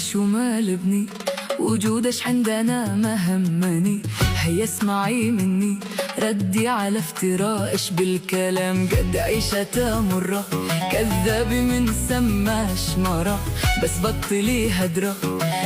شو مالبني وجودش عندنا ما همني. هيا اسمعي مني ردي على افترائش بالكلام، قد عيشتها مرة كذابي من سماش مرة، بس بطلي هدرة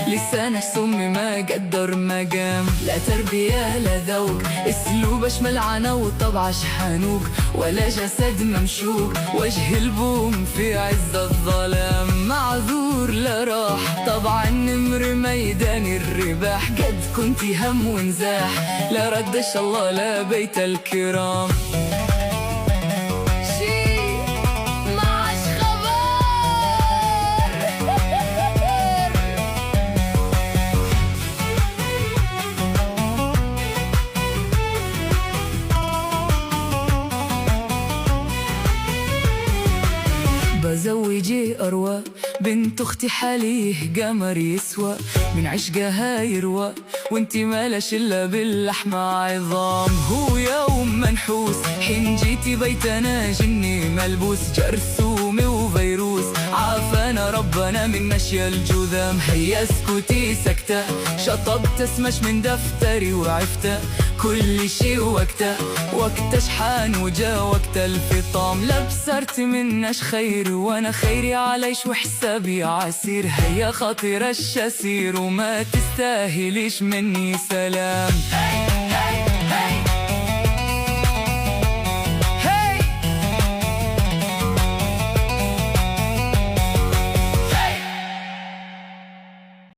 لسانش سمي ما قدر مقام. لا تربية لا ذوق اسلوبش ملعنة وطبعش حنوق، ولا جسد ممشوق وجه البوم في عز الظلام. معذور لا راح طبعا نمر ميدان الرباح، قد كنتي هم ونزاح لا ردش الله لا بيت الكرام. بزوجي أروى بنت أختي حاليه قمر يسوى، من عشقها يروى وانتي مالش إلا باللحمة عظام. هو يوم منحوس حين جيتي بيتنا جني ملبوس، جرثومي وفيروس عافانا ربنا من مشي الجذام. هيا اسكتي سكتة شطبت اسمش من دفتري وعفته، كل شي وقته وقتش حان وجا وقت الفطام. لبصرت منش خير وانا خيري عليش وحسابي عسير، هيا خاطر الشسير وما تستاهليش مني سلام.